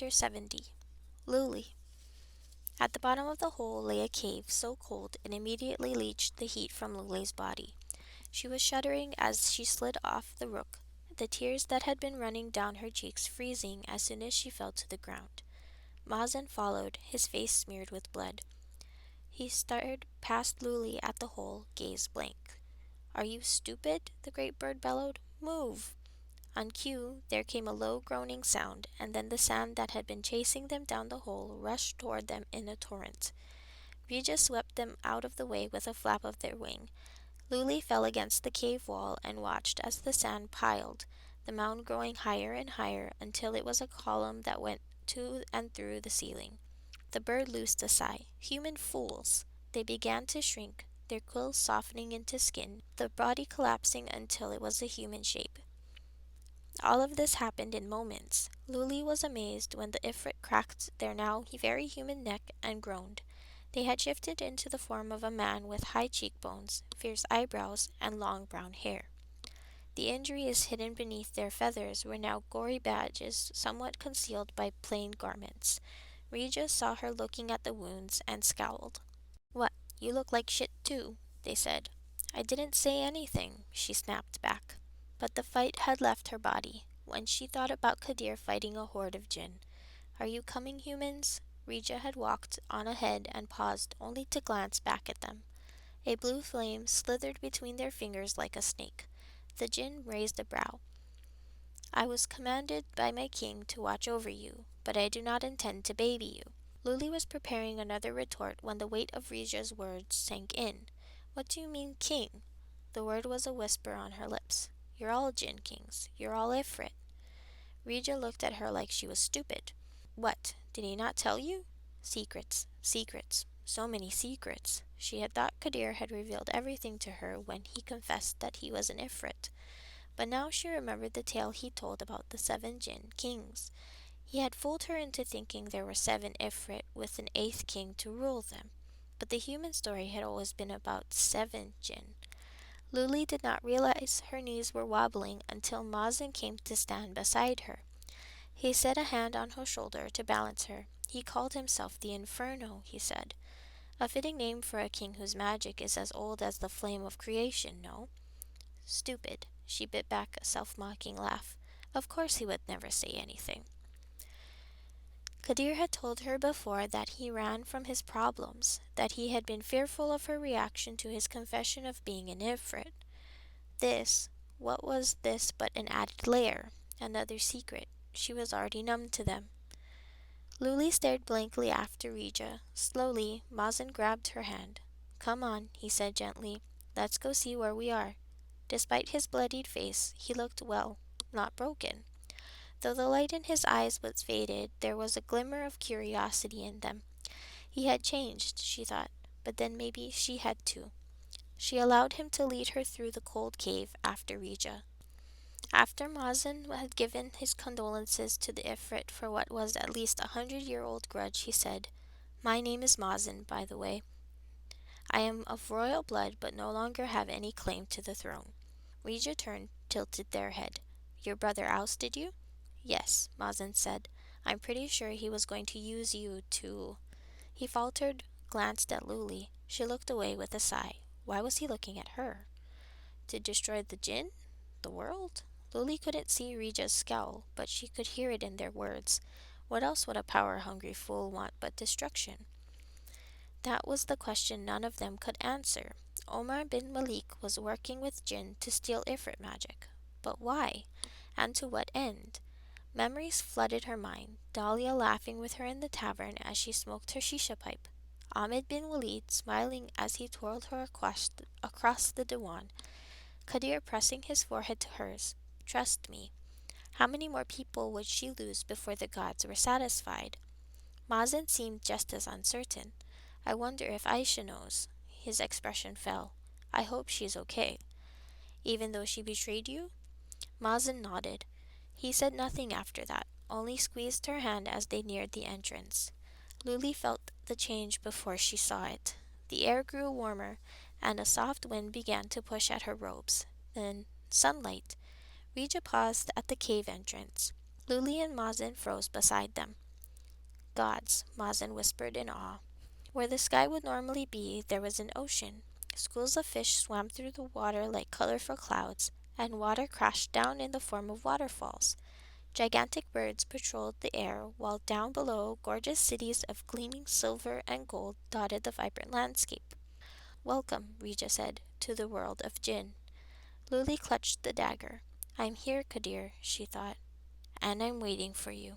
Chapter 70. Luli. At the bottom of the hole lay a cave so cold it immediately leached the heat from Luli's body. She was shuddering as she slid off the rook, the tears that had been running down her cheeks freezing as soon as she fell to the ground. Mazen followed, his face smeared with blood. He stared past Luli at the hole, gaze blank. "Are you stupid?" the great bird bellowed. "Move!" On cue, there came a low groaning sound, and then the sand that had been chasing them down the hole rushed toward them in a torrent. Rija swept them out of the way with a flap of their wing. Luli fell against the cave wall and watched as the sand piled, the mound growing higher and higher until it was a column that went to and through the ceiling. The bird loosed a sigh. Human fools! They began to shrink, their quills softening into skin, the body collapsing until it was a human shape. All of this happened in moments. Luli was amazed when the Ifrit cracked their now very human neck and groaned. They had shifted into the form of a man with high cheekbones, fierce eyebrows, and long brown hair. The injuries hidden beneath their feathers were now gory badges somewhat concealed by plain garments. Regis saw her looking at the wounds and scowled. "What, you look like shit too," they said. "I didn't say anything," she snapped back. But the fight had left her body when she thought about Kadir fighting a horde of jinn. "Are you coming, humans?" Rija had walked on ahead and paused only to glance back at them. A blue flame slithered between their fingers like a snake. The jinn raised a brow. "I was commanded by my king to watch over you, but I do not intend to baby you." Luli was preparing another retort when the weight of Rija's words sank in. "What do you mean, king?" The word was a whisper on her lips. "You're all jinn kings. You're all Ifrit." Rija looked at her like she was stupid. "What, did he not tell you?" Secrets, secrets, so many secrets. She had thought Kadir had revealed everything to her when he confessed that he was an Ifrit. But now she remembered the tale he told about the 7 jinn kings. He had fooled her into thinking there were 7 Ifrit with an 8th king to rule them. But the human story had always been about 7 jinn. Luli did not realize her knees were wobbling until Mazen came to stand beside her. He set a hand on her shoulder to balance her. He called himself the Inferno, he said. A fitting name for a king whose magic is as old as the flame of creation, no? Stupid. She bit back a self-mocking laugh. Of course he would never say anything. Kadir had told her before that he ran from his problems, that he had been fearful of her reaction to his confession of being an Ifrit. What was this but an added layer, another secret? She was already numb to them. Luli stared blankly after Rija. Slowly, Mazen grabbed her hand. "Come on," he said gently. "Let's go see where we are." Despite his bloodied face, he looked well, not broken. Though the light in his eyes was faded, there was a glimmer of curiosity in them. He had changed, she thought, but then maybe she had too. She allowed him to lead her through the cold cave after Rija. After Mazen had given his condolences to the Ifrit for what was at least 100-year-old grudge, he said, "My name is Mazen, by the way. I am of royal blood, but no longer have any claim to the throne." Rija turned, tilted their head. "Your brother ousted you?" "Yes," Mazen said. "I'm pretty sure he was going to use you to—" He faltered, glanced at Luli. She looked away with a sigh. Why was he looking at her? "To destroy the jinn? The world?" Luli couldn't see Rija's scowl, but she could hear it in their words. What else would a power-hungry fool want but destruction? That was the question none of them could answer. Omar bin Malik was working with jinn to steal Ifrit magic. But why? And to what end? Memories flooded her mind. Dahlia laughing with her in the tavern as she smoked her shisha pipe. Ahmed bin Walid smiling as he twirled her across the diwan. Kadir pressing his forehead to hers. Trust me. How many more people would she lose before the gods were satisfied? Mazen seemed just as uncertain. "I wonder if Aisha knows." His expression fell. "I hope she's okay." "Even though she betrayed you?" Mazen nodded. He said nothing after that, only squeezed her hand as they neared the entrance. Luli felt the change before she saw it. The air grew warmer, and a soft wind began to push at her robes. Then sunlight. Rija paused at the cave entrance. Luli and Mazen froze beside them. Gods, Mazen whispered in awe. Where the sky would normally be, there was an ocean. Schools of fish swam through the water like colorful clouds, and water crashed down in the form of waterfalls. Gigantic birds patrolled the air, while down below, gorgeous cities of gleaming silver and gold dotted the vibrant landscape. Welcome, Rija said, to the world of Jinn. Luli clutched the dagger. I'm here, Kadir, she thought, and I'm waiting for you.